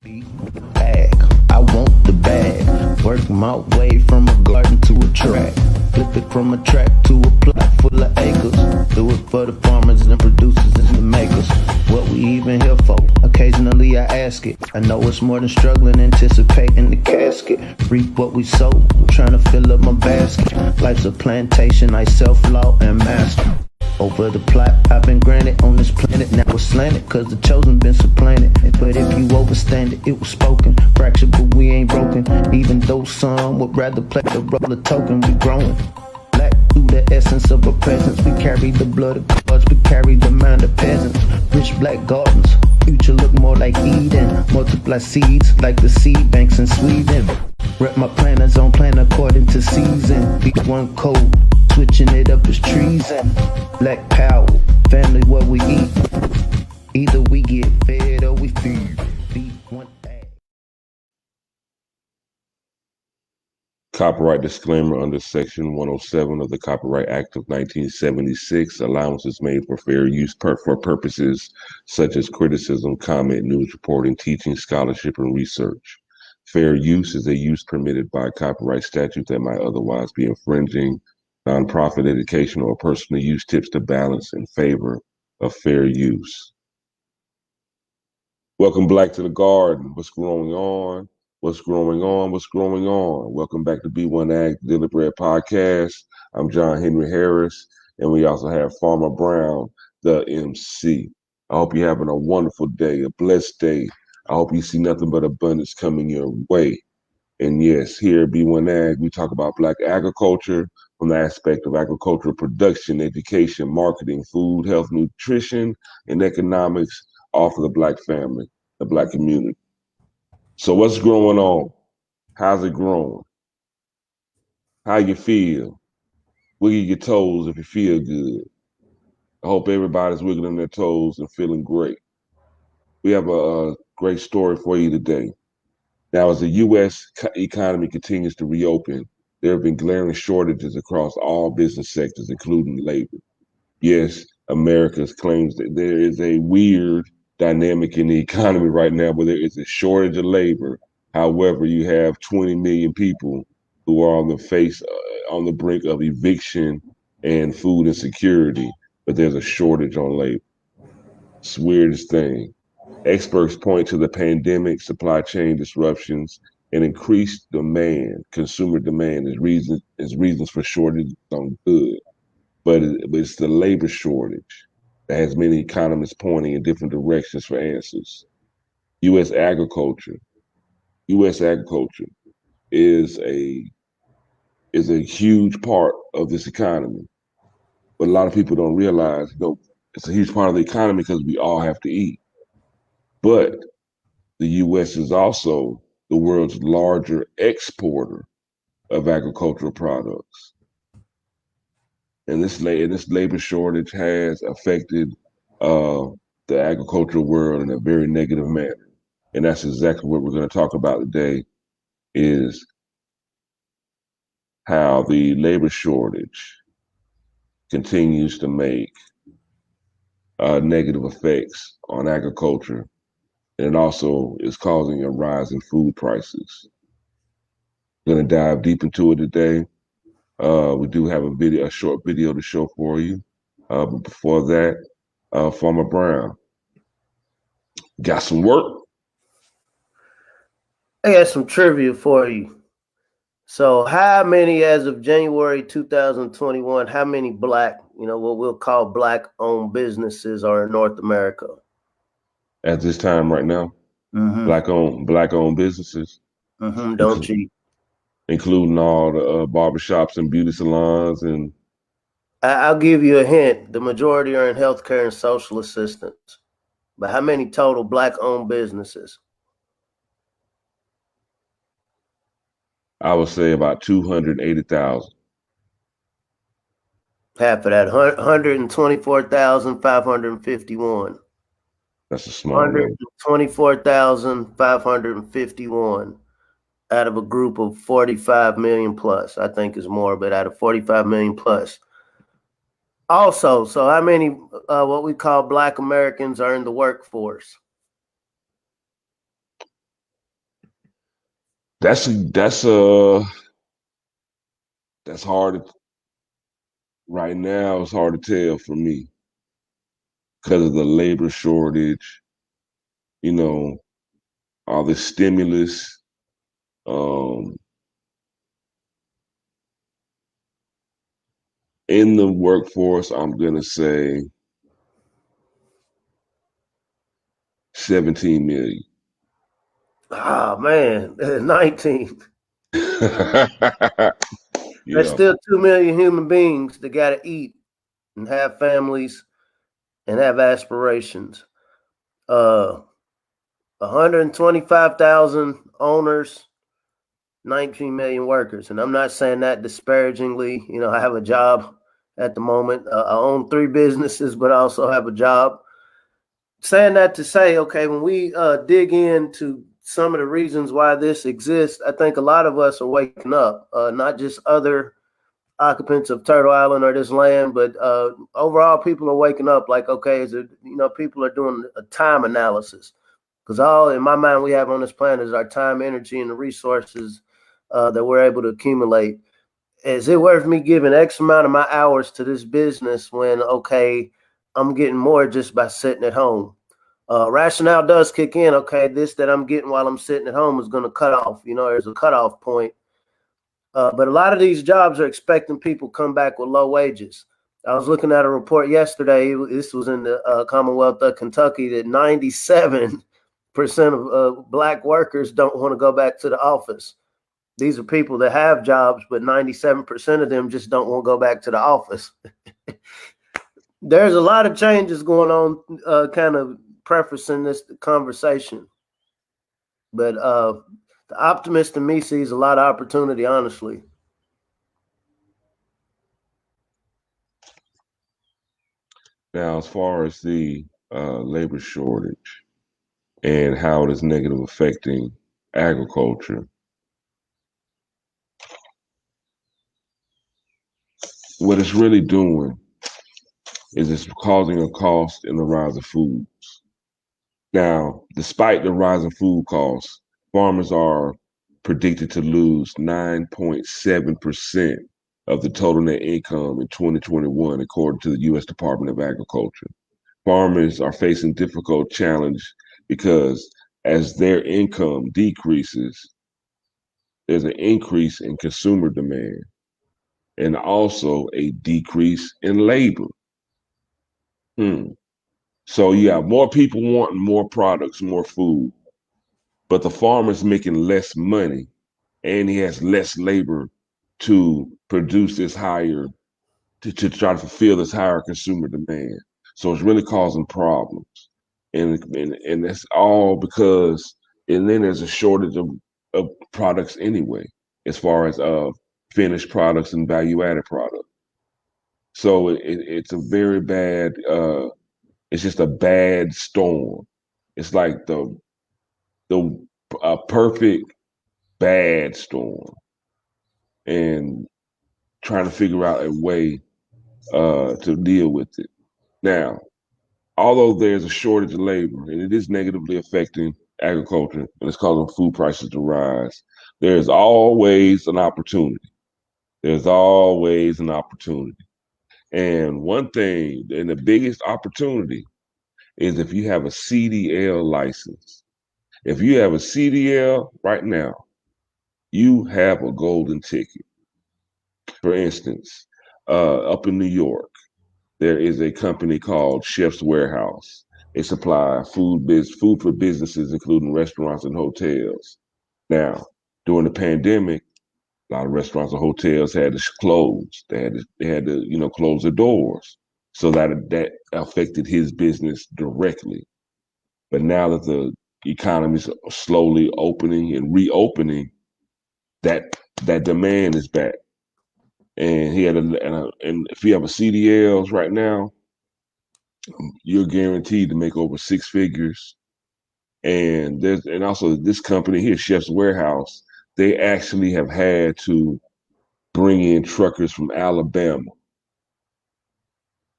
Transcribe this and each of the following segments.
Bag, I want the bag. Work my way from a garden to a track. Flip it from a track to a plot full of acres. Do it for the farmers and producers and the makers. What we even here for? Occasionally I ask it. I know it's more than struggling, anticipating the casket. Reap what we sow, trying to fill up my basket. Life's a plantation, I self-law and master. Over the plot, I've been granted on this planet. Now it's slanted, cause the chosen been supplanted. But if you overstand it, it was spoken. Fractured, but we ain't broken. Even though some would rather play the role of token, we growing. Black through the essence of our presence. We carry the blood of gods, we carry the mind of peasants. Rich black gardens, future look more like Eden. Multiply seeds like the seed banks in Sweden. Rep my planners on plan according to season. Be one code. Switching it up is treason. Black power, family what we eat. Either we get fed or we feed. Be one thing. Copyright disclaimer under Section 107 of the Copyright Act of 1976. Allowance is made for fair use for purposes such as criticism, comment, news reporting, teaching, scholarship, and research. Fair use is a use permitted by copyright statute that might otherwise be infringing. Nonprofit educational or personal use tips to balance in favor of fair use. Welcome back to the garden. What's growing on? What's growing on? What's growing on? Welcome back to B1 Ag Daily Bread Podcast. I'm John Henry Harris, and we also have Farmer Brown, the MC. I hope you're having a wonderful day, a blessed day. I hope you see nothing but abundance coming your way. And yes, here at B1 Ag, we talk about Black agriculture from the aspect of agricultural production, education, marketing, food, health, nutrition, and economics, all for the Black family, the Black community. So what's growing on? How's it growing? How you feel? Wiggle your toes if you feel good. I hope everybody's wiggling their toes and feeling great. We have a great story for you today. Now, as the U.S. economy continues to reopen, there have been glaring shortages across all business sectors, including labor. Yes, America claims that there is a weird dynamic in the economy right now where there is a shortage of labor. However, you have 20 million people who are on the brink of eviction and food insecurity, but there's a shortage on labor. It's the weirdest thing. Experts point to the pandemic, supply chain disruptions, and increased demand, consumer demand, as reasons for shortages on goods. But it's the labor shortage that has many economists pointing in different directions for answers. U.S. agriculture is a huge part of this economy, but a lot of people don't realize, it's a huge part of the economy because we all have to eat. But the U.S. is also the world's larger exporter of agricultural products. And this labor shortage has affected the agricultural world in a very negative manner. And that's exactly what we're going to talk about today, is how the labor shortage continues to make negative effects on agriculture. And it also is causing a rise in food prices. We're going to dive deep into it today. We do have a short video to show for you. But before that, Farmer Brown, got some work? I got some trivia for you. So how many, as of January 2021, how many Black, what we'll call Black-owned businesses are in North America? At this time right now? Mm-hmm. Black-owned businesses? Mm-hmm. Don't cheat. Including all the barbershops and beauty salons and... I'll give you a hint. The majority are in healthcare and social assistance. But how many total Black-owned businesses? I would say about 280,000. Half of that, 124,551. That's a small number. 124,551 out of a group of 45 million plus. I think is more, but out of 45 million plus. Also, so how many what we call Black Americans are in the workforce? That's hard right now. It's hard to tell for me because of the labor shortage. You know, all the stimulus. Um, in the workforce, I'm gonna say 17 million. Ah, man, 19. There's Yeah. still 2 million human beings that got to eat and have families and have aspirations. 125,000 owners, 19 million workers. And I'm not saying that disparagingly. You know, I have a job at the moment. I own 3 businesses, but I also have a job. Saying that to say, okay, when we dig into some of the reasons why this exists, I think a lot of us are waking up, not just other occupants of Turtle Island or this land, but overall, people are waking up like, okay, is it, you know, people are doing a time analysis. Because all in my mind we have on this planet is our time, energy, and the resources that we're able to accumulate. Is it worth me giving X amount of my hours to this business when, okay, I'm getting more just by sitting at home? Rationale does kick in. Okay, this that I'm getting while I'm sitting at home is going to cut off. You know, there's a cutoff point. But a lot of these jobs are expecting people come back with low wages. I was looking at a report yesterday. This was in the Commonwealth of Kentucky that 97% of Black workers don't want to go back to the office. These are people that have jobs, but 97% of them just don't want to go back to the office. There's a lot of changes going on, kind of prefacing this conversation. But the optimist in me sees a lot of opportunity, honestly. Now, as far as the labor shortage and how it is negative affecting agriculture, what it's really doing is it's causing a cost in the rise of foods. Now, despite the rise in food costs, farmers are predicted to lose 9.7% of the total net income in 2021, according to the U.S. Department of Agriculture. Farmers are facing difficult challenge because as their income decreases, there's an increase in consumer demand and also a decrease in labor. So you have more people wanting more products, more food, but the farmer's making less money and he has less labor to produce this higher, to try to fulfill this higher consumer demand. So it's really causing problems. And that's all because, and then there's a shortage of products anyway, as far as finished products and value added products. So it's a very bad, it's just a bad storm. It's like the perfect bad storm, and trying to figure out a way to deal with it. Now, although there's a shortage of labor and it is negatively affecting agriculture and it's causing food prices to rise, there's always an opportunity. There's always an opportunity. And one thing, and the biggest opportunity is if you have a CDL license. If you have a CDL right now, you have a golden ticket. For instance, up in New York, there is a company called Chef's Warehouse. They supply food for businesses, including restaurants and hotels. Now, during the pandemic, a lot of restaurants and hotels had to close. They had to close their doors. So that affected his business directly. But now that the economy is slowly opening and reopening, that demand is back. And and if you have a CDLs right now, you're guaranteed to make over 6 figures. And also this company here, Chef's Warehouse, they actually have had to bring in truckers from Alabama.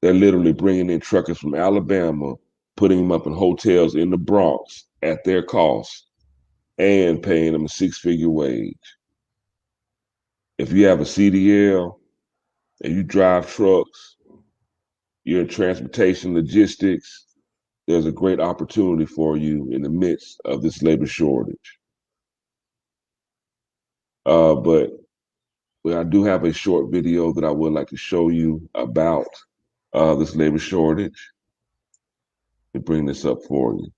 They're literally bringing in truckers from Alabama, putting them up in hotels in the Bronx at their cost and paying them a six-figure wage. If you have a CDL and you drive trucks, you're in transportation logistics, there's a great opportunity for you in the midst of this labor shortage. But I do have a short video that I would like to show you about this labor shortage. Let me bring this up for you.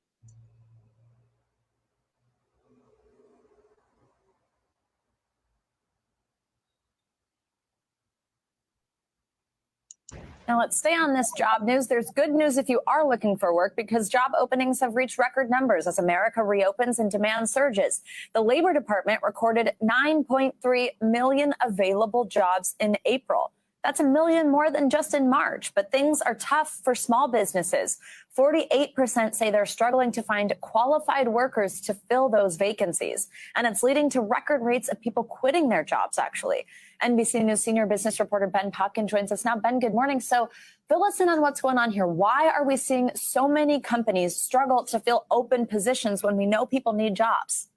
Now let's stay on this job news. There's good news if you are looking for work because job openings have reached record numbers as America reopens and demand surges. The Labor Department recorded 9.3 million available jobs in April. That's 1 million more than just in March, but things are tough for small businesses. 48% say they're struggling to find qualified workers to fill those vacancies. And it's leading to record rates of people quitting their jobs, actually. NBC News senior business reporter Ben Popkin joins us now. Ben, good morning. So fill us in on what's going on here. Why are we seeing so many companies struggle to fill open positions when we know people need jobs?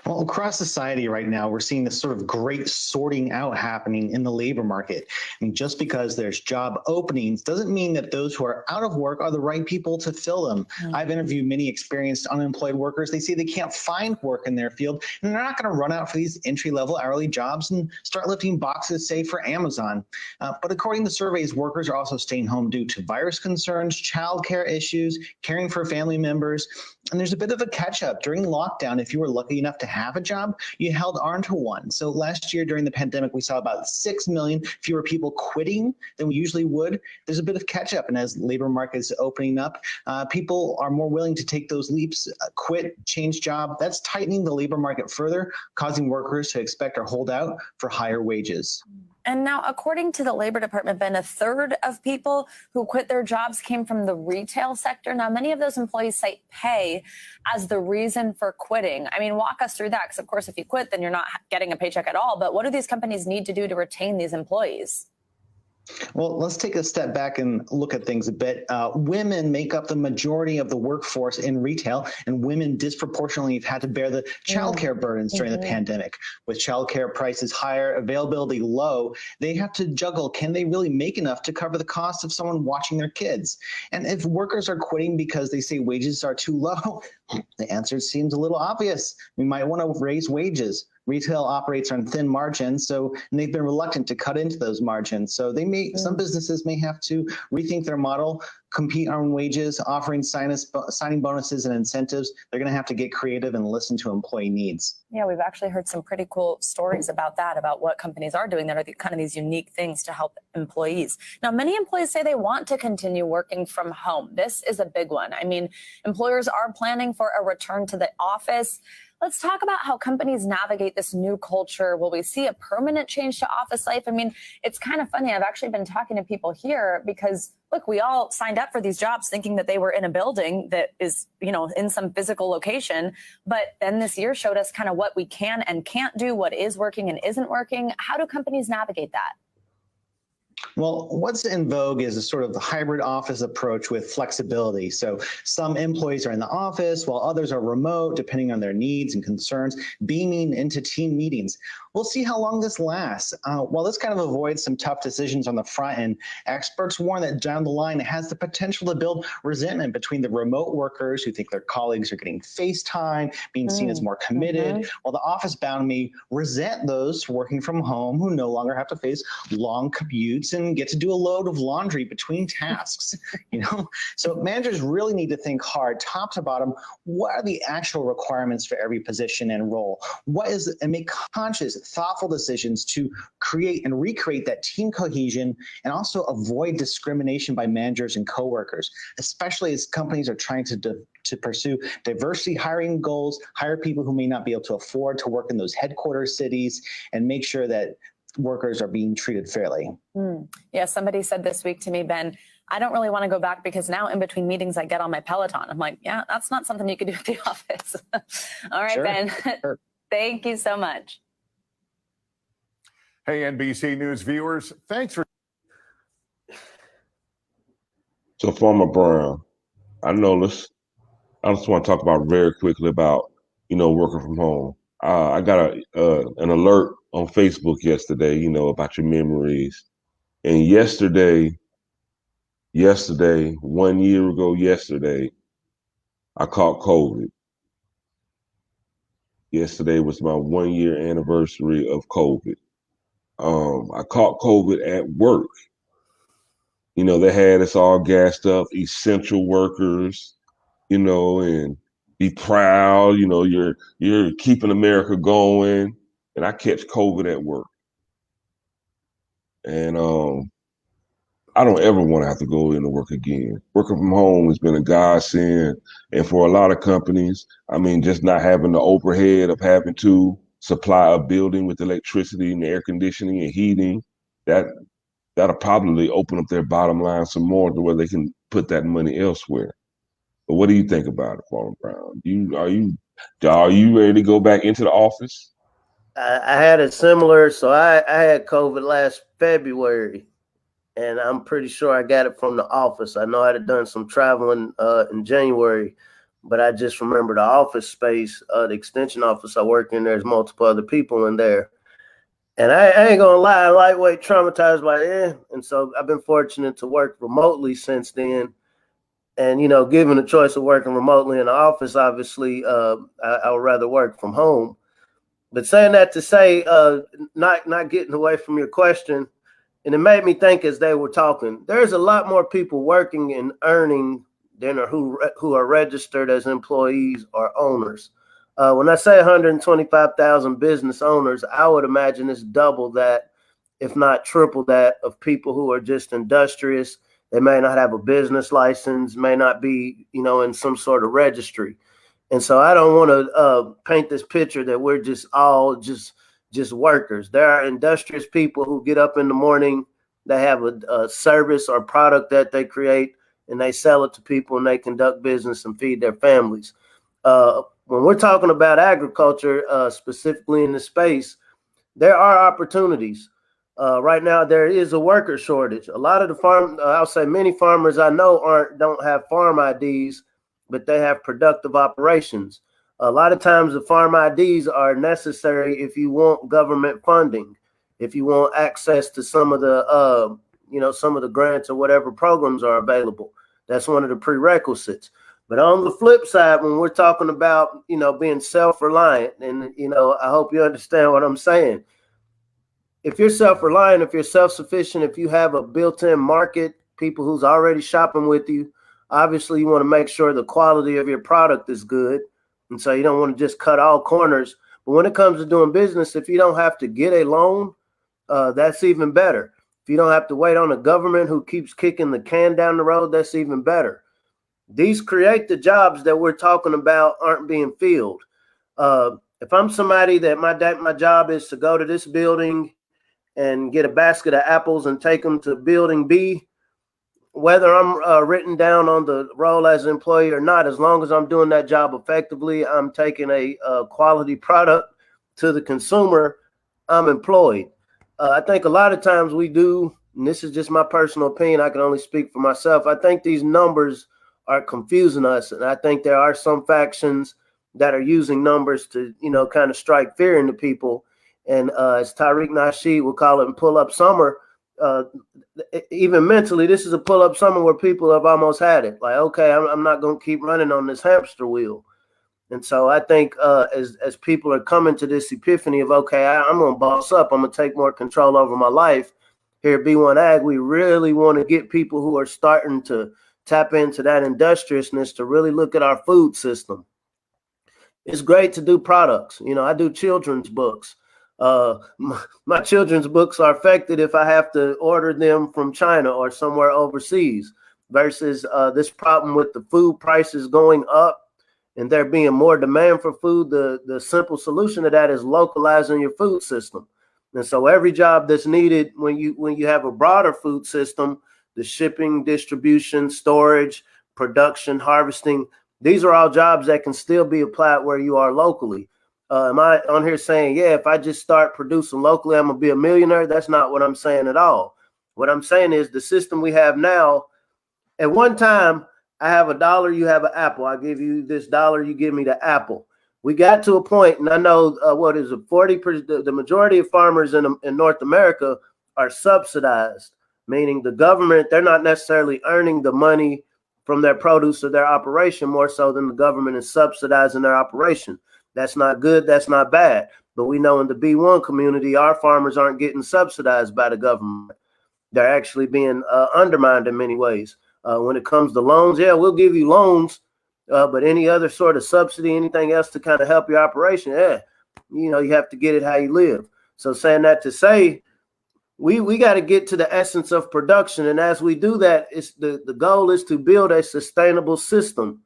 Well, across society right now, we're seeing this sort of great sorting out happening in the labor market. I mean, just because there's job openings doesn't mean that those who are out of work are the right people to fill them. I've interviewed many experienced unemployed workers. They say they can't find work in their field, and they're not going to run out for these entry-level hourly jobs and start lifting boxes, say, for Amazon. But according to surveys, workers are also staying home due to virus concerns, childcare issues, caring for family members. And there's a bit of a catch-up. During lockdown, if you were lucky enough to have a job, you held on to one. So last year during the pandemic, we saw about 6 million fewer people quitting than we usually would. There's a bit of catch-up, and as labor markets opening up, people are more willing to take those leaps, quit, change job. That's tightening the labor market further, causing workers to expect or hold out for higher wages. And now, according to the Labor Department, Ben, a third of people who quit their jobs came from the retail sector. Now, many of those employees cite pay as the reason for quitting. I mean, walk us through that, because, of course, if you quit, then you're not getting a paycheck at all. But what do these companies need to do to retain these employees? Well, let's take a step back and look at things a bit. Women make up the majority of the workforce in retail, and women disproportionately have had to bear the childcare burdens during the pandemic. With childcare prices higher, availability low, they have to juggle. Can they really make enough to cover the cost of someone watching their kids? And if workers are quitting because they say wages are too low, the answer seems a little obvious. We might want to raise wages. Retail operates on thin margins, and they've been reluctant to cut into those margins. So some businesses may have to rethink their model, compete on wages, offering signing bonuses and incentives. They're going to have to get creative and listen to employee needs. Yeah, we've actually heard some pretty cool stories about that, about what companies are doing that are kind of these unique things to help employees. Now, many employees say they want to continue working from home. This is a big one. I mean, employers are planning for a return to the office. Let's talk about how companies navigate this new culture. Will we see a permanent change to office life? I mean, it's kind of funny. I've actually been talking to people here because, look, we all signed up for these jobs thinking that they were in a building that is, in some physical location. But then this year showed us kind of what we can and can't do, what is working and isn't working. How do companies navigate that? Well, what's in vogue is a sort of the hybrid office approach with flexibility. So some employees are in the office while others are remote, depending on their needs and concerns, beaming into team meetings. We'll see how long this lasts. While this kind of avoids some tough decisions on the front end, experts warn that down the line it has the potential to build resentment between the remote workers who think their colleagues are getting FaceTime, being seen as more committed, while the office-bound may resent those working from home who no longer have to face long commutes and get to do a load of laundry between tasks. So managers really need to think hard, top to bottom, what are the actual requirements for every position and role? And make conscious, thoughtful decisions to create and recreate that team cohesion, and also avoid discrimination by managers and coworkers, especially as companies are trying to pursue diversity hiring goals, hire people who may not be able to afford to work in those headquarters cities, and make sure that workers are being treated fairly. Yeah, somebody said this week to me, Ben, I don't really want to go back because now in between meetings, I get on my Peloton. I'm like, yeah, that's not something you could do at the office. All right, sure. Ben, sure. Thank you so much. Hey, NBC News viewers, thanks for. So, Farmer Brown, I just want to talk about very quickly about, working from home. I got an alert on Facebook yesterday, about your memories. And yesterday, 1 year ago yesterday, I caught COVID. Yesterday was my 1 year anniversary of COVID. I caught COVID at work. They had us all gassed up, essential workers, and be proud, you're keeping America going. And I catch COVID at work. And I don't ever want to have to go into work again. Working from home has been a godsend. And for a lot of companies, just not having the overhead of having to supply a building with electricity and air conditioning and heating, that'll probably open up their bottom line some more to where they can put that money elsewhere. But what do you think about it, Farmer Brown? Are you ready to go back into the office? I had a similar, so I had COVID last February, and I'm pretty sure I got it from the office. I know I had done some traveling in January, but I just remember the office space, the extension office I work in, there's multiple other people in there. And I ain't gonna lie, I'm lightweight traumatized by it. And so I've been fortunate to work remotely since then. And, given the choice of working remotely in the office, obviously, I would rather work from home. But saying that to say, not getting away from your question, and it made me think as they were talking, there's a lot more people working and earning than who are registered as employees or owners. When I say 125,000 business owners, I would imagine it's double that, if not triple that, of people who are just industrious. They may not have a business license, may not be, in some sort of registry. And so I don't want to paint this picture that we're just all just workers. There are industrious people who get up in the morning, they have a service or product that they create, and they sell it to people, and they conduct business and feed their families. When we're talking about agriculture, specifically in this space, there are opportunities. Right now, there is a worker shortage. A lot of the I'll say many farmers I know don't have farm IDs, but they have productive operations. A lot of times the farm IDs are necessary if you want government funding, if you want access to some of the grants or whatever programs are available. That's one of the prerequisites. But on the flip side, when we're talking about, being self-reliant, and, I hope you understand what I'm saying. If you're self-reliant, if you're self-sufficient, if you have a built-in market, people who's already shopping with you, obviously you want to make sure the quality of your product is good. And so you don't want to just cut all corners. But when it comes to doing business, if you don't have to get a loan, that's even better. If you don't have to wait on a government who keeps kicking the can down the road, that's even better. These create the jobs that we're talking about aren't being filled. If I'm somebody that my job is to go to this building and get a basket of apples and take them to building B, whether I'm written down on the roll as an employee or not, as long as I'm doing that job effectively, I'm taking a quality product to the consumer, I'm employed. I think a lot of times we do, and this is just my personal opinion, I can only speak for myself, I think these numbers are confusing us. And I think there are some factions that are using numbers to, kind of strike fear into people. And as Tariq Nasheed will call it, pull-up summer, even mentally, this is a pull-up summer where people have almost had it. Like, okay, I'm not going to keep running on this hamster wheel. And so I think as people are coming to this epiphany of, okay, I'm going to boss up, I'm going to take more control over my life. Here at B1 Ag, we really want to get people who are starting to tap into that industriousness to really look at our food system. It's great to do products. I do children's books. My children's books are affected if I have to order them from China or somewhere overseas versus this problem with the food prices going up and there being more demand for food. The simple solution to that is localizing your food system. And so every job that's needed when you have a broader food system, the shipping, distribution, storage, production, harvesting, these are all jobs that can still be applied where you are locally. Am I on here saying, yeah, if I just start producing locally, I'm going to be a millionaire? That's not what I'm saying at all. What I'm saying is the system we have now, at one time, I have $1, you have an apple. I give you this $1, you give me the apple. We got to a point, and I know what is it, 40%, the majority of farmers in North America are subsidized, meaning the government, they're not necessarily earning the money from their produce or their operation more so than the government is subsidizing their operation. That's not good. That's not bad. But we know in the B1 community, our farmers aren't getting subsidized by the government. They're actually being undermined in many ways. When it comes to loans, yeah, we'll give you loans, but any other sort of subsidy, anything else to kind of help your operation, you have to get it how you live. So saying that to say, we got to get to the essence of production. And as we do that, it's the goal is to build a sustainable system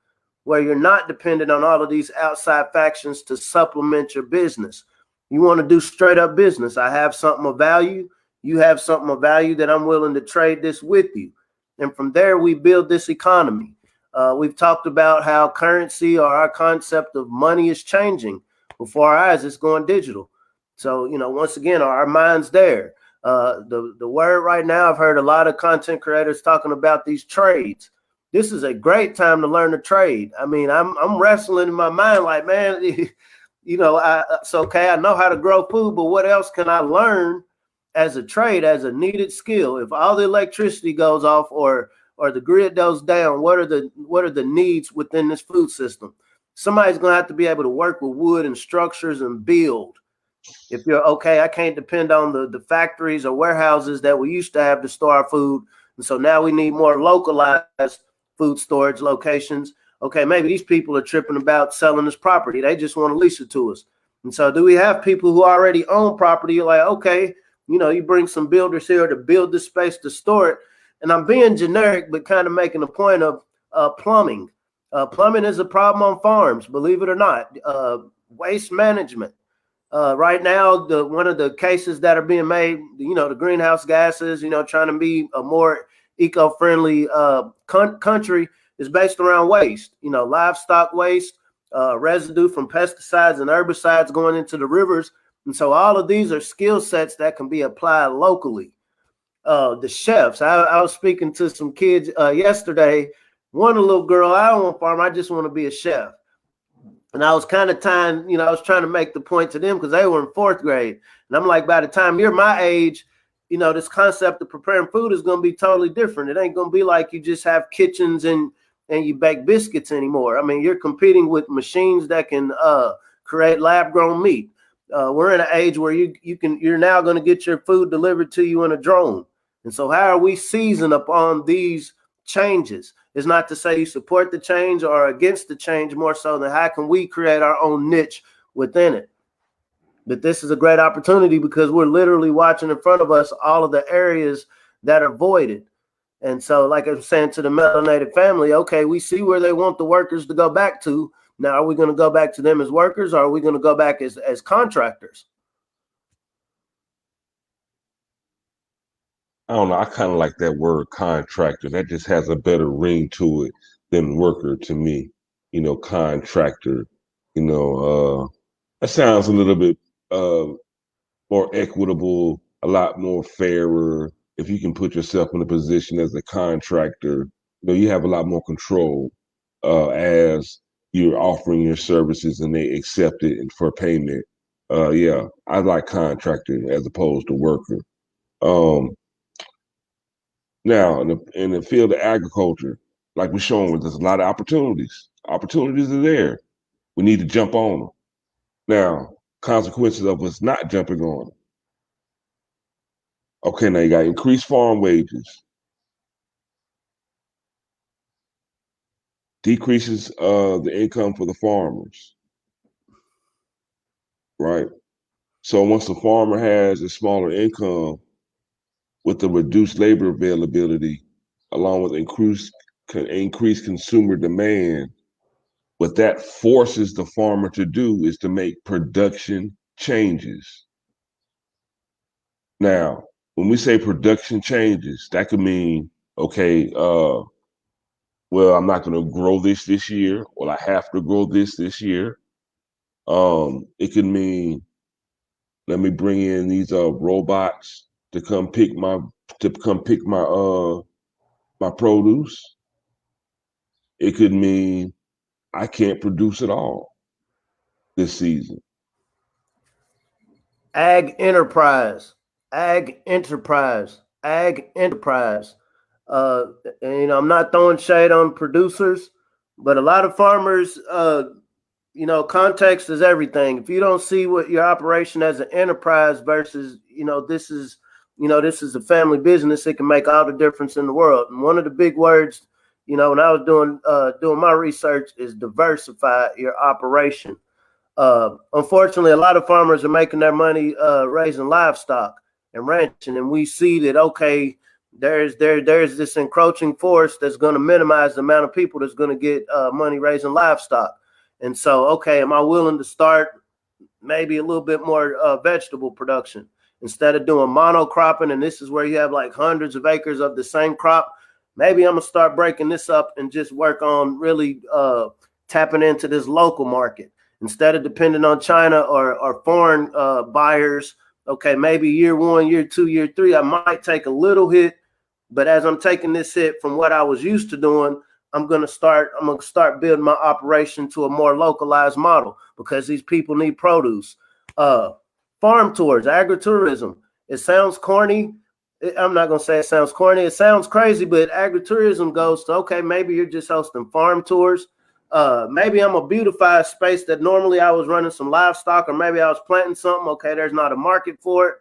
where you're not dependent on all of these outside factions to supplement your business. You want to do straight up business. I have something of value. You have something of value that I'm willing to trade this with you. And from there, we build this economy. We've talked about how currency or our concept of money is changing. Before our eyes, it's going digital. So, once again, our mind's there. The word right now, I've heard a lot of content creators talking about these trades. This is a great time to learn a trade. I mean, I'm wrestling in my mind like, man, it's okay. I know how to grow food, but what else can I learn as a trade, as a needed skill? If all the electricity goes off or the grid goes down, what are the needs within this food system? Somebody's going to have to be able to work with wood and structures and build. If you're okay, I can't depend on the factories or warehouses that we used to have to store our food. And so now we need more localized food storage locations. Okay, maybe these people are tripping about selling this property. They just want to lease it to us. And so do we have people who already own property? You're like, okay, you bring some builders here to build this space to store it. And I'm being generic, but kind of making a point of plumbing. Plumbing is a problem on farms, believe it or not. Waste management. Right now, one of the cases that are being made, the greenhouse gases, trying to be a more eco-friendly country is based around waste, livestock waste, residue from pesticides and herbicides going into the rivers. And so all of these are skill sets that can be applied locally. The chefs, I was speaking to some kids yesterday. One little girl, I don't want to farm, I just want to be a chef. And I was kind of I was trying to make the point to them because they were in 4th grade. And I'm like, by the time you're my age, this concept of preparing food is going to be totally different. It ain't going to be like you just have kitchens and you bake biscuits anymore. I mean, you're competing with machines that can create lab-grown meat. We're in an age where you're now going to get your food delivered to you in a drone. And so how are we seizing upon these changes? It's not to say you support the change or against the change, more so than how can we create our own niche within it. But this is a great opportunity because we're literally watching in front of us all of the areas that are voided. And so, like I'm saying to the melanated family, okay, we see where they want the workers to go back to. Now, are we going to go back to them as workers, or are we going to go back as contractors? I don't know. I kind of like that word contractor. That just has a better ring to it than worker to me. Contractor. That sounds a little bit more equitable, a lot more fairer. If you can put yourself in a position as a contractor, you have a lot more control as you're offering your services and they accept it for payment. Yeah, I like contractor as opposed to worker. Now, in the field of agriculture, like we're showing, there's a lot of opportunities. Opportunities are there. We need to jump on them. Now, consequences of us not jumping on them. Okay, now you got increased farm wages, decreases the income for the farmers, right? So once the farmer has a smaller income with the reduced labor availability, along with increased consumer demand, what that forces the farmer to do is to make production changes. Now, when we say production changes, that could mean, okay, well, I'm not going to grow this year, or I have to grow this year. It could mean, let me bring in these robots to come pick my my produce. It could mean I can't produce at all. this season? Ag enterprise, ag enterprise, ag enterprise. And, I'm not throwing shade on producers, but a lot of farmers, context is everything. If you don't see what your operation as an enterprise versus, this is a family business, it can make all the difference in the world. And one of the big words, when I was doing my research, is diversify your operation. Unfortunately, a lot of farmers are making their money raising livestock and ranching, and we see that, okay, there's this encroaching force that's going to minimize the amount of people that's going to get money raising livestock. And so, okay, am I willing to start maybe a little bit more vegetable production instead of doing monocropping? And this is where you have like hundreds of acres of the same crop. Maybe I'm going to start breaking this up and just work on really tapping into this local market. Instead of depending on China or foreign buyers, okay, maybe year 1, year 2, year 3, I might take a little hit. But as I'm taking this hit from what I was used to doing, I'm going to start building my operation to a more localized model because these people need produce. Farm tours, agritourism. It sounds corny. I'm not going to say it sounds corny. It sounds crazy, but agritourism goes to, okay, maybe you're just hosting farm tours. Maybe I'm a beautified space that normally I was running some livestock, or maybe I was planting something. Okay, there's not a market for it.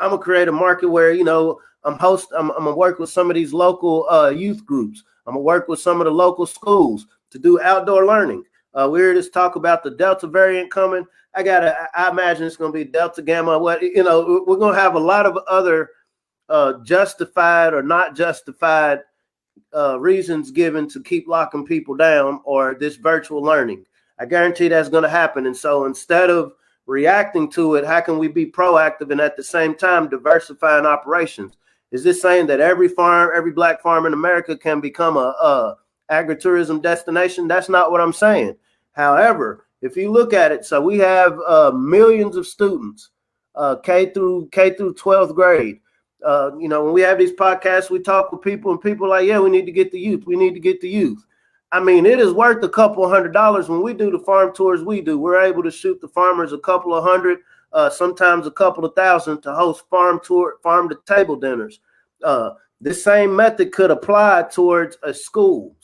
I'm gonna create a market where, I'm gonna work with some of these local youth groups. I'm gonna work with some of the local schools to do outdoor learning. We heard us talk about the Delta variant coming. I imagine it's gonna be Delta, Gamma. We're gonna have a lot of other justified or not justified reasons given to keep locking people down or this virtual learning. I guarantee that's going to happen. And so instead of reacting to it, how can we be proactive and at the same time diversifying operations? Is this saying that every black farm in America can become a agritourism destination? That's not what I'm saying. However, if you look at it, so we have millions of students, K through 12th grade. When we have these podcasts, we talk with people and people are like, yeah, we need to get the youth. We need to get the youth. I mean, it is worth a couple $100 when we do the farm tours we do. We're able to shoot the farmers a couple of hundred, sometimes a couple of thousand to host farm to table dinners. This same method could apply towards a school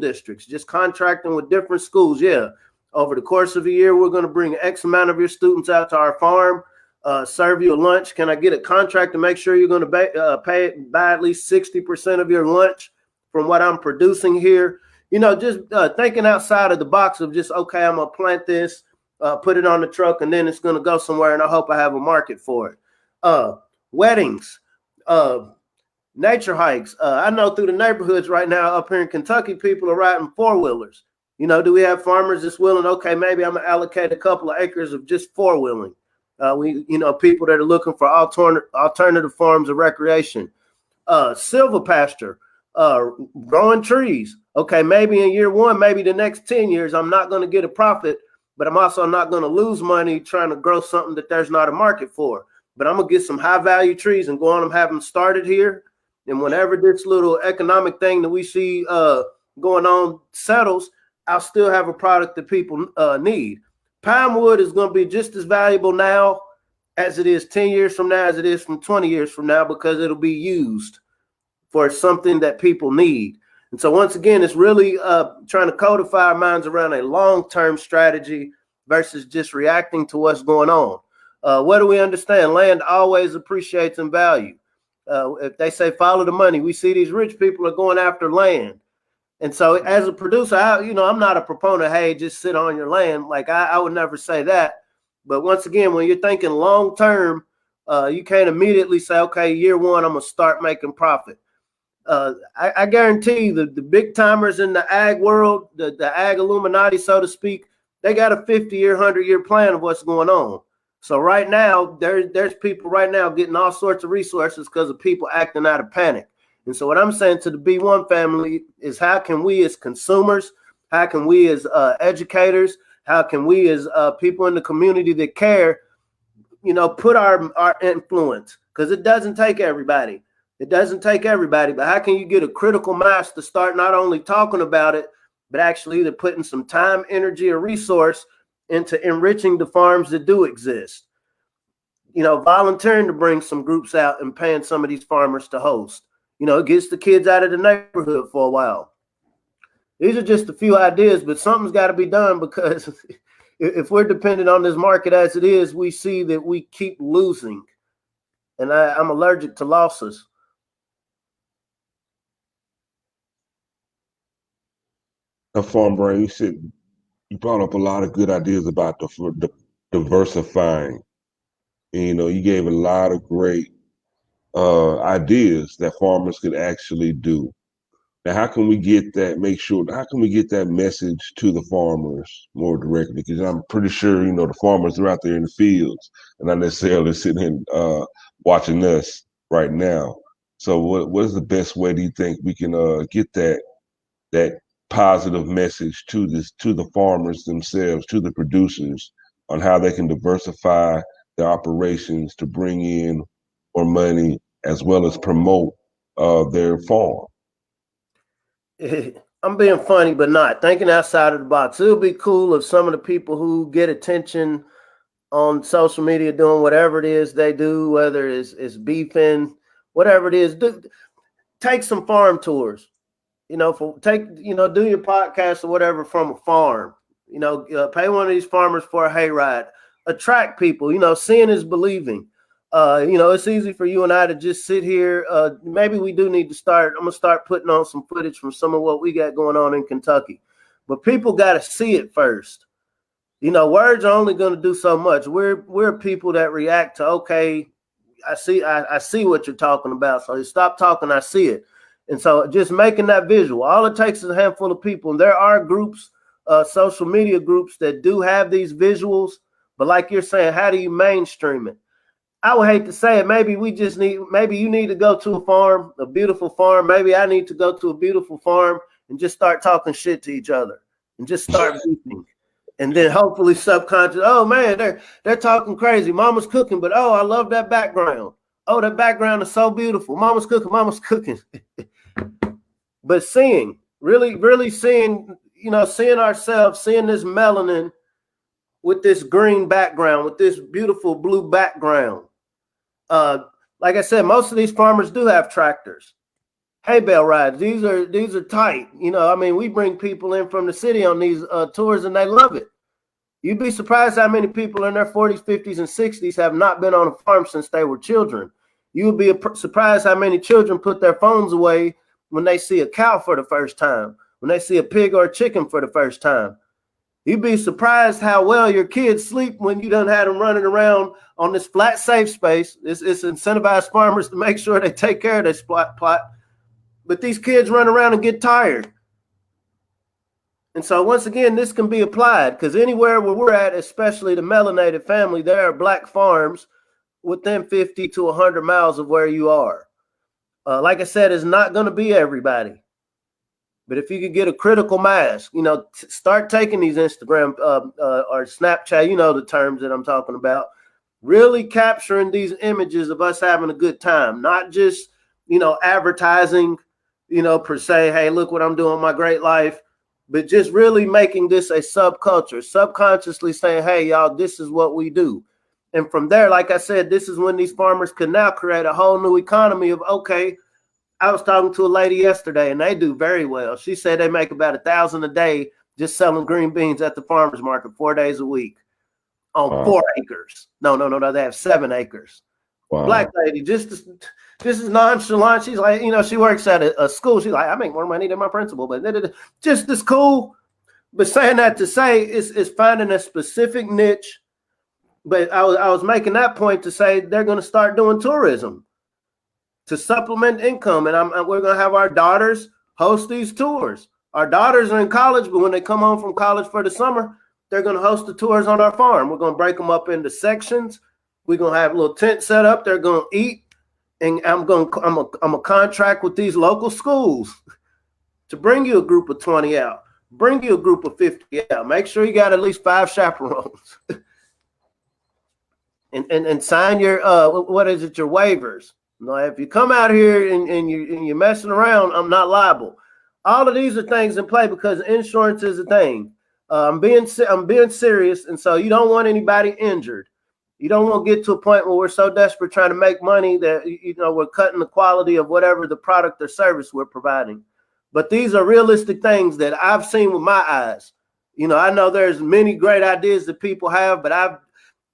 districts, just contracting with different schools. Yeah. Over the course of a year, we're going to bring X amount of your students out to our farm. Serve you a lunch. Can I get a contract to make sure you're going to buy at least 60% of your lunch from what I'm producing here? Just thinking outside of the box of just, okay, I'm going to plant this, put it on the truck, and then it's going to go somewhere, and I hope I have a market for it. Weddings, nature hikes. I know through the neighborhoods right now up here in Kentucky, people are riding four-wheelers. Do we have farmers that's willing, okay, maybe I'm going to allocate a couple of acres of just four-wheeling. People that are looking for alternative forms of recreation. Silvopasture, growing trees. Okay, maybe in year 1, maybe the next 10 years, I'm not going to get a profit, but I'm also not going to lose money trying to grow something that there's not a market for. But I'm going to get some high value trees and go on and have them started here. And whenever this little economic thing that we see going on settles, I'll still have a product that people need. Pine wood is going to be just as valuable now as it is 10 years from now, as it is from 20 years from now, because it'll be used for something that people need. And so once again, it's really trying to codify our minds around a long-term strategy versus just reacting to what's going on. What do we understand? Land always appreciates in value. If they say follow the money, we see these rich people are going after land. And so as a producer, I'm not a proponent, hey, just sit on your land. Like I would never say that. But once again, when you're thinking long term, you can't immediately say, okay, year 1, I'm going to start making profit. I guarantee you the big timers in the ag world, the ag Illuminati, so to speak, they got a 50-year, 100-year plan of what's going on. So right now, there's people right now getting all sorts of resources because of people acting out of panic. And so what I'm saying to the B1 family is, how can we as consumers, how can we as educators, how can we as people in the community that care, put our influence? Because it doesn't take everybody. It doesn't take everybody. But how can you get a critical mass to start not only talking about it, but actually either putting some time, energy, or resource into enriching the farms that do exist. You know, volunteering to bring some groups out and paying some of these farmers to host. You know, it gets the kids out of the neighborhood for a while. These are just a few ideas, but something's got to be done, because if we're dependent on this market as it is, we see that we keep losing. And I'm allergic to losses. Farm Brain, you brought up a lot of good ideas about the diversifying. And, you know, you gave a lot of great ideas that farmers could actually do. Now, how can we get that? How can we get that message to the farmers more directly? Because I'm pretty sure, you know, the farmers are out there in the fields and not necessarily sitting here watching us right now. So, what is the best way, do you think, we can get that positive message to the farmers themselves, to the producers, on how they can diversify their operations to bring in more money as well as promote their farm? I'm being funny, but not thinking outside of the box. It would be cool if some of the people who get attention on social media doing whatever it is they do, whether it's beefing, whatever it is, take some farm tours. You know, do your podcast or whatever from a farm. You know, pay one of these farmers for a hayride. Attract people. You know, seeing is believing. You know, it's easy for you and I to just sit here. Maybe we do need to start. I'm gonna start putting on some footage from some of what we got going on in Kentucky. But people got to see it first. You know, words are only going to do so much. We're people that react to, okay, I see what you're talking about. So you stop talking, I see it. And so just making that visual, all it takes is a handful of people. And there are groups, social media groups that do have these visuals. But like you're saying, how do you mainstream it? I would hate to say it. Maybe you need to go to a farm, a beautiful farm. Maybe I need to go to a beautiful farm and just start talking shit to each other and just start beefing. And then hopefully subconscious, oh man, they're talking crazy. Mama's cooking, but oh, I love that background. Oh, that background is so beautiful. Mama's cooking. But seeing, really seeing, you know, seeing ourselves, seeing this melanin with this green background, with this beautiful blue background. Like I said, most of these farmers do have tractors. Hay bale rides. These are tight. You know, I mean, we bring people in from the city on these tours and they love it. You'd be surprised how many people in their 40s, 50s, and 60s have not been on a farm since they were children. You would be surprised how many children put their phones away when they see a cow for the first time, when they see a pig or a chicken for the first time. You'd be surprised how well your kids sleep when you done had them running around on this flat safe space. It's incentivized farmers to make sure they take care of their plot. But these kids run around and get tired. And so once again, this can be applied, because anywhere where we're at, especially the melanated family, there are black farms within 50 to 100 miles of where you are. Like I said, it's not going to be everybody. But if you could get a critical mass, you know, start taking these Instagram or Snapchat, you know the terms that I'm talking about, really capturing these images of us having a good time, not just, you know, advertising, you know, per se, hey, look what I'm doing, my great life, but just really making this a subculture, subconsciously saying, hey, y'all, this is what we do. And from there, like I said, this is when these farmers can now create a whole new economy of, okay, I was talking to a lady yesterday and they do very well. She said they make about $1,000 a day just selling green beans at the farmer's market 4 days a week on 4 acres. No, they have 7 acres. Wow. Black lady, just as nonchalant. She's like, you know, she works at a school. She's like, I make more money than my principal, but just as cool. But saying that to say is finding a specific niche. But I was making that point to say they're going to start doing tourism to supplement income. And we're going to have our daughters host these tours. Our daughters are in college, but when they come home from college for the summer, they're going to host the tours on our farm. We're going to break them up into sections. We're going to have a little tent set up. They're going to eat. And I'm a contract with these local schools to bring you a group of 20 out, bring you a group of 50 out. Make sure you got at least 5 chaperones. and sign your your waivers. Now, if you come out here and you're messing around, I'm not liable. All of these are things in play because insurance is a thing. I'm being serious, and so you don't want anybody injured. You don't want to get to a point where we're so desperate trying to make money that we're cutting the quality of whatever the product or service we're providing. But these are realistic things that I've seen with my eyes. I know there's many great ideas that people have, but I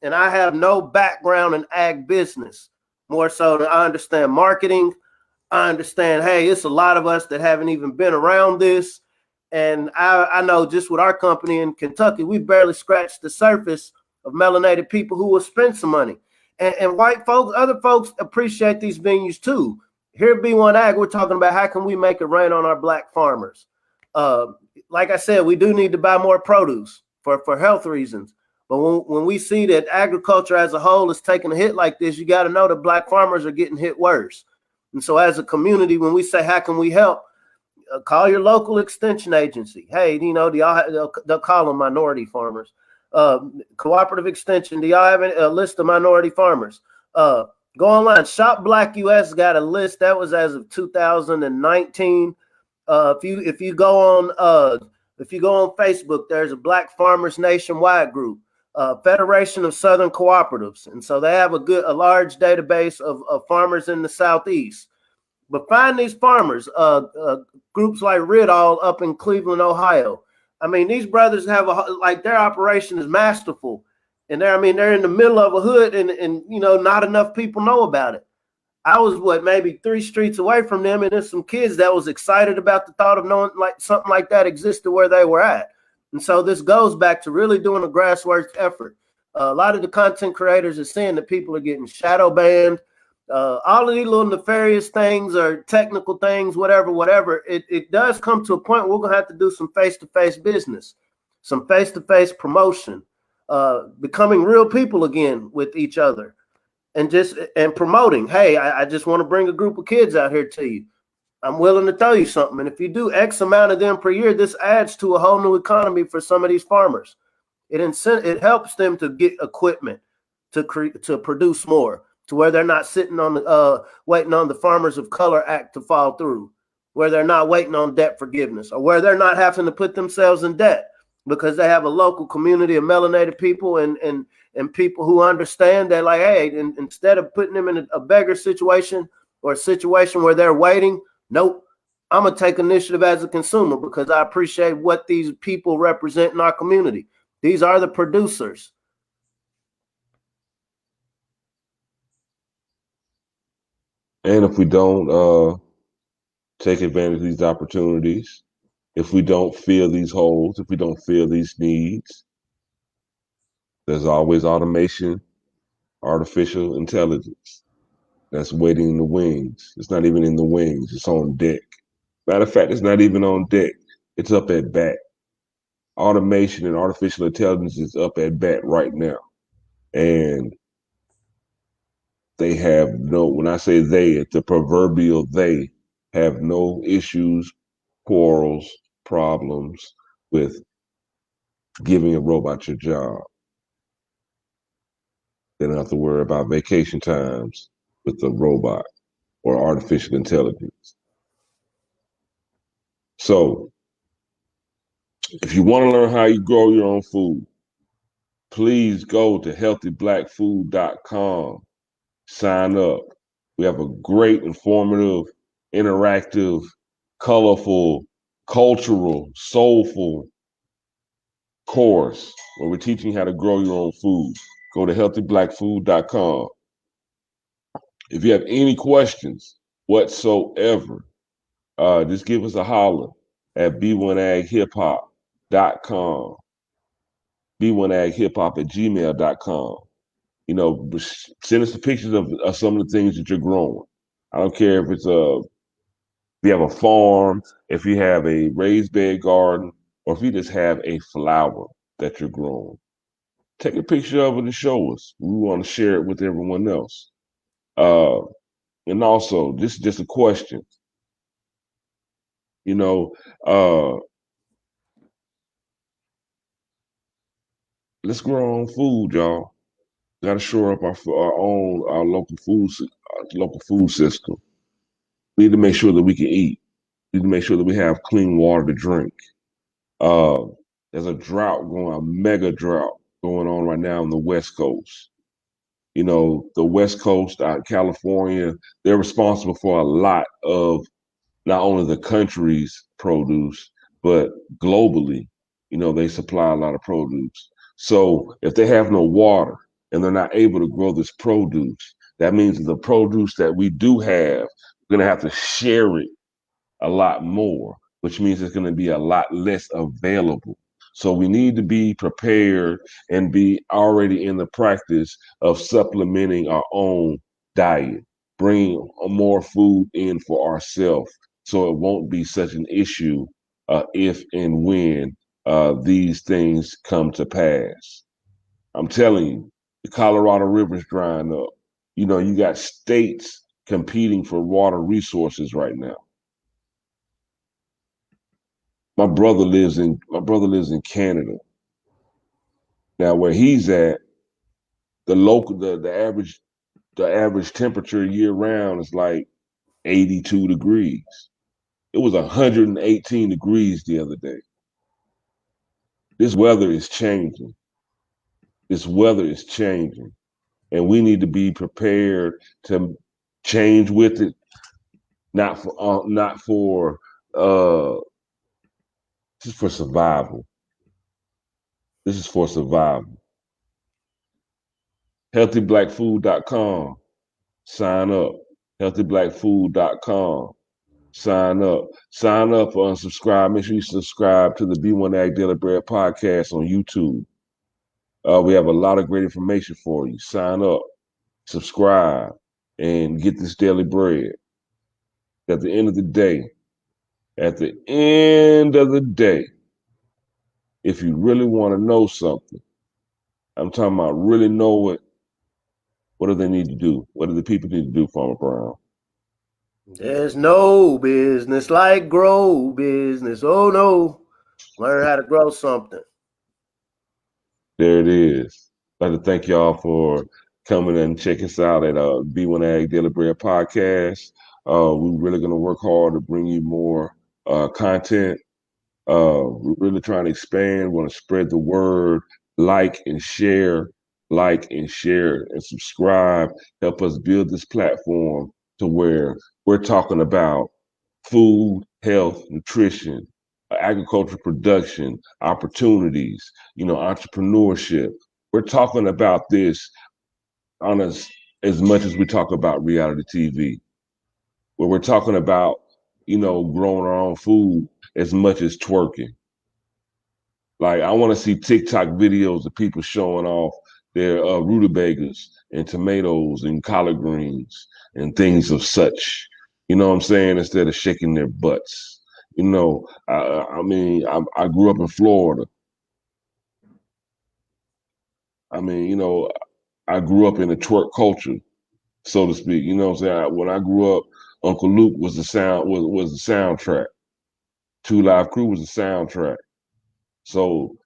have no background in ag business. More so than I understand marketing. I understand, hey, it's a lot of us that haven't even been around this. And I know just with our company in Kentucky, we barely scratched the surface of melanated people who will spend some money. And white folks, other folks appreciate these venues too. Here at B1 Ag, we're talking about how can we make it rain on our black farmers. Like I said, we do need to buy more produce for health reasons. But when we see that agriculture as a whole is taking a hit like this, you got to know that black farmers are getting hit worse. And so as a community, when we say, how can we help? Call your local extension agency. Hey, they'll call them minority farmers. Cooperative extension. Do y'all have a list of minority farmers? Go online. Shop Black US got a list that was as of 2019. If you go on Facebook, there's a Black Farmers Nationwide group, Federation of Southern Cooperatives, and so they have a large database of farmers in the Southeast. But find these farmers, groups like Ridall up in Cleveland, Ohio. I mean, these brothers have their operation is masterful, and they're in the middle of a hood, and not enough people know about it. I was maybe 3 streets away from them, and there's some kids that was excited about the thought of knowing like something like that existed where they were at. And so this goes back to really doing a grassroots effort. A lot of the content creators are seeing that people are getting shadow banned. All of these little nefarious things or technical things, whatever, it does come to a point where we're gonna have to do some face-to-face business, some face-to-face promotion, becoming real people again with each other, and promoting. Hey, I just want to bring a group of kids out here to you. I'm willing to tell you something, and if you do X amount of them per year, this adds to a whole new economy for some of these farmers. It helps them to get equipment to produce more, to where they're not sitting on waiting on the Farmers of Color Act to fall through, where they're not waiting on debt forgiveness, or where they're not having to put themselves in debt because they have a local community of melanated people and people who understand that, like, hey, instead of putting them in a beggar situation or a situation where they're waiting, nope, I'm going to take initiative as a consumer because I appreciate what these people represent in our community. These are the producers. And if we don't take advantage of these opportunities, if we don't fill these holes, if we don't fill these needs, there's always automation, artificial intelligence that's waiting in the wings. It's not even in the wings, it's on deck. Matter of fact, it's not even on deck, it's up at bat. Automation and artificial intelligence is up at bat right now. And they have when I say they, it's the proverbial they, have no issues, quarrels, problems with giving a robot your job. They don't have to worry about vacation times with the robot or artificial intelligence. So if you want to learn how you grow your own food, please go to healthyblackfood.com. Sign up. We have a great, informative, interactive, colorful, cultural, soulful course where we're teaching you how to grow your own food. Go to healthyblackfood.com. If you have any questions whatsoever, just give us a holler at b1aghiphop.com, b1aghiphop@gmail.com. Send us the pictures of some of the things that you're growing. I don't care if it's if you have a farm, if you have a raised bed garden, or if you just have a flower that you're growing. Take a picture of it and show us. We want to share it with everyone else. And also, this is just a question. Let's grow our own food, y'all. Got to shore up our local food system. We need to make sure that we can eat. We need to make sure that we have clean water to drink. There's a mega drought going on right now on the West Coast. The West Coast out in California, they're responsible for a lot of not only the country's produce, but globally, they supply a lot of produce. So if they have no water and they're not able to grow this produce, that means that the produce that we do have, we're going to have to share it a lot more, which means it's going to be a lot less available. So we need to be prepared and be already in the practice of supplementing our own diet, bringing more food in for ourselves so it won't be such an issue if and when these things come to pass. I'm telling you, the Colorado River is drying up. You got states competing for water resources right now. My brother lives in Canada. Now, where he's at, the average temperature year round is like 82 degrees. It was 118 degrees the other day. This weather is changing. And we need to be prepared to change with it, not for just for survival. This is for survival. HealthyBlackFood.com. Sign up. HealthyBlackFood.com. Sign up. Sign up or unsubscribe. Make sure you subscribe to the B1 Ag Daily Bread podcast on YouTube. We have a lot of great information for you. Sign up, subscribe, and get this daily bread. At the end of the day, if you really want to know something, I'm talking about really know it, what do they need to do? What do the people need to do, Farmer Brown? There's no business like grow business. Oh, no. Learn how to grow something. There it is. I'd like to thank y'all for coming and checking us out at B1 Ag Daily Bread podcast. We're really going to work hard to bring you more content. We're really trying to expand. We want to spread the word, like and share, and subscribe. Help us build this platform to where we're talking about food, health, nutrition, agricultural production, opportunities, entrepreneurship. We're talking about this on as much as we talk about reality TV, where we're talking about, growing our own food as much as twerking. Like, I want to see TikTok videos of people showing off their rutabagas and tomatoes and collard greens and things of such. You know what I'm saying? Instead of shaking their butts. I grew up in Florida. I grew up in a twerk culture, so to speak. You know what I'm saying? When I grew up, Uncle Luke was the soundtrack. 2 Live Crew was the soundtrack. So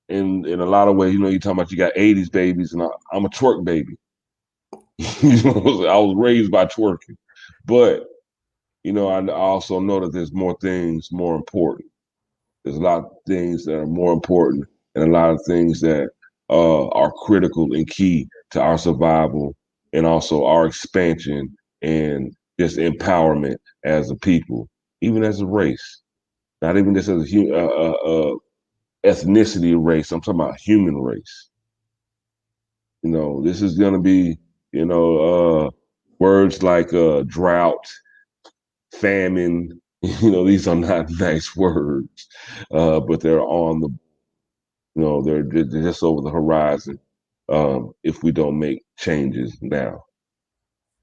in a lot of ways, you're talking about you got 80s babies, and I'm a twerk baby. I was raised by twerking. But, I also know that there's more things more important. There's a lot of things that are more important and a lot of things that are critical and key to our survival and also our expansion and just empowerment as a people, even as a race. Not even just as a ethnicity race. I'm talking about human race. This is going to be, words like drought, famine. These are not nice words, but they're on the, they're just over the horizon if we don't make changes now.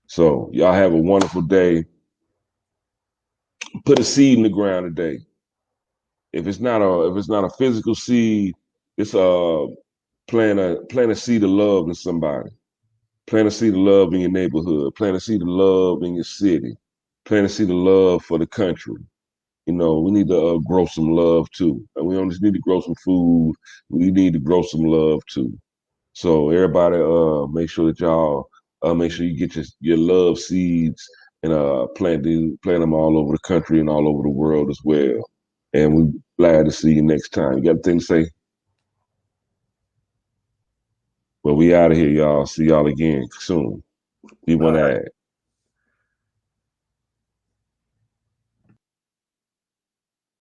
So y'all have a wonderful day. Put a seed in the ground today. If it's not a physical seed, it's plant a seed of love in somebody. Plant a seed of love in your neighborhood. Plant a seed of love in your city. Plant a seed of love for the country. We need to grow some love too. And we don't just need to grow some food. We need to grow some love too. So everybody, make sure that y'all make sure you get your love seeds and plant them all over the country and all over the world as well. And Glad to see you next time. You got anything to say? Well, we out of here, y'all. See y'all again soon. B1 Ag.